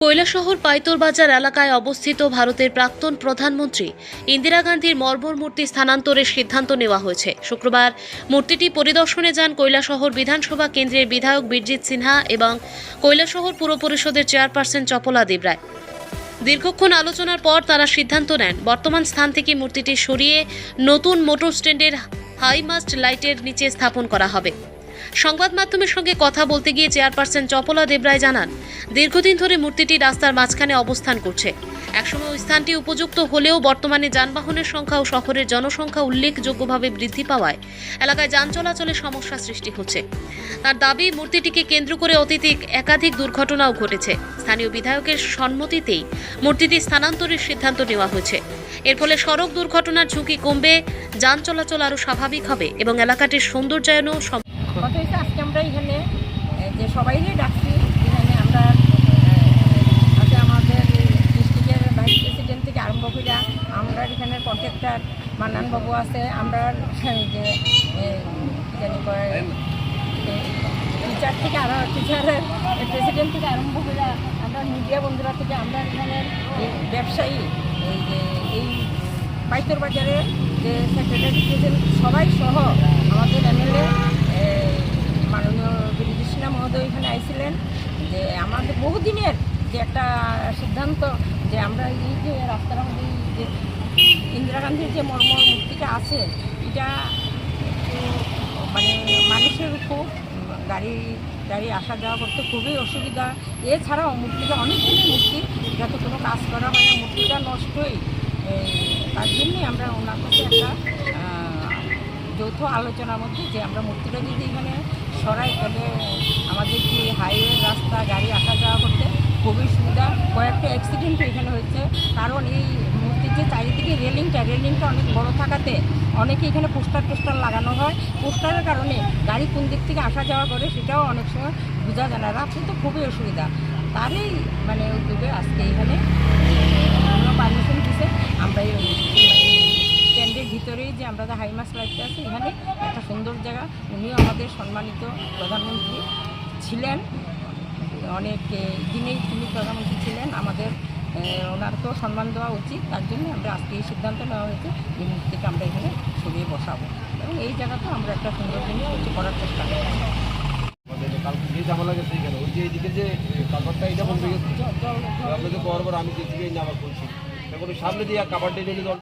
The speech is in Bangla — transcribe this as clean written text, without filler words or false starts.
কৈলাসহর পাইতরবাজার এলাকায় অবস্থিত ভারতের প্রাক্তন প্রধানমন্ত্রী ইন্দিরা গান্ধীর মর্মর মূর্তি স্থানান্তরের সিদ্ধান্ত নেওয়া হয়েছে। শুক্রবার মূর্তিটি পরিদর্শনে যান কৈলাসহর বিধানসভা কেন্দ্রের বিধায়ক বীরজিৎ সিনহা এবং কৈলাসহর পুর পরিষদের চেয়ারপারসন চপলা দেবরায়। দীর্ঘক্ষণ আলোচনার পর তারা সিদ্ধান্ত নেন বর্তমান স্থান থেকে মূর্তিটি সরিয়ে নতুন মোটর স্ট্যান্ডের হাইমাস্ট লাইটের নিচে স্থাপন করা হবে। সংবাদ মাধ্যমের সঙ্গে কথা বলতে গিয়ে চেয়ারপারসন চপলা দেবরায় জানান, দীর্ঘদিন ধরে মূর্তিটি রাস্তার মাঝখানে অবস্থান করছে। একসময় ওই স্থানটি উপযুক্ত হলেও বর্তমানে যানবাহনের সংখ্যা ও শহরের জনসংখ্যা উল্লেখযোগ্যভাবে বৃদ্ধি পাওয়ায় এলাকায় যান চলাচলে সমস্যা সৃষ্টি হচ্ছে। তার দাবি, মূর্তিটিকে কেন্দ্র করে অতীতে একাধিক দুর্ঘটনাও ঘটেছে। স্থানীয় বিধায়কের সম্মতিতেই মূর্তিটি স্থানান্তরের সিদ্ধান্ত নেওয়া হয়েছে। এর ফলে সড়ক দুর্ঘটনার ঝুঁকি কমবে, যান চলাচল আরও স্বাভাবিক হবে এবং এলাকাটির সৌন্দর্যায়নও কথা হচ্ছে আজকে আমরা এখানে যে সবাইকে ডাকছি। এখানে আমরা আজকে আমাদের ডিস্ট্রিক্টের ভাইস প্রেসিডেন্ট থেকে আরম্ভ করে আমরা এখানে কন্ট্রাক্টর মান্নানবাবু আছে, আমরা যে টিচার থেকে আরও টিচারের প্রেসিডেন্ট থেকে আরম্ভ করে আমরা মিডিয়া বন্ধুরা থেকে আমরা এখানের ব্যবসায়ী এই পাইতরবাজারের যে সেক্রেটারি প্রেসিডেন্ট সবাই সহ আমাদের এমএলএ মাননীয় বীরজিৎ সিনহা মহোদয় এখানে আইছিলেন। যে আমাদের বহুদিনের যে একটা সিদ্ধান্ত যে আমরা এই যে রাস্তার মধ্যে যে ইন্দিরা গান্ধীর যে মর্মর মূর্তিটা আছে, এটা মানে মানুষের খুব গাড়ি আসা যাওয়া করতে খুবই অসুবিধা। এছাড়াও মূর্তিটা অনেক দিনের মূর্তি, যাতে কোনো কাজ করা হয় না, মূর্তিটা নষ্টই। তার জন্যই আমরা ওনার কাছে একটা যৌথ আলোচনার মধ্যে যে আমরা মূর্তিটা যদি এখানে সরাই, তাহলে আমাদের যে হাইওয়ে রাস্তা গাড়ি আসা যাওয়া করতে খুবই সুবিধা। কয়েকটা অ্যাক্সিডেন্টও এখানে হচ্ছে, কারণ এই মূর্তির যে চারিদিকে রেলিংটা অনেক বড় থাকাতে অনেকে এখানে পোস্টার লাগানো হয়। পোস্টারের কারণে গাড়ি কোন দিক থেকে আসা যাওয়া করে সেটাও অনেক সময় বোঝা যায় না, রাত্রে তো খুবই অসুবিধা। তারই মানে উদ্যোগে আজকে এখানে পারমিশন দিছে। আমরা এই স্ট্যান্ডের ভিতরেই যে আমরা হাইমাস্ট লাইটটা আছে, এখানে একটা সুন্দর জায়গা। উনিও আমাদের সম্মানিত প্রধানমন্ত্রী ছিলেন, অনেক দিনেই তিনি প্রধানমন্ত্রী ছিলেন। আমাদের ওনারকেও সম্মান দেওয়া উচিত। তার জন্য আমরা আজকে এই সিদ্ধান্ত নেওয়া হয়েছে যে মূর্তিকে আমরা এখানে সরিয়ে বসাবো এবং এই জায়গাতে আমরা একটা সুন্দর জিনিস করার চেষ্টা করবো। যে ঝামেলা গেছে এখানে ওই যে এইদিকে যে কাপড়টা এটা বন্ধ গেছে, আমি দেখছি আবার বলছি এখন সামনে দিয়ে কাপড় দিয়ে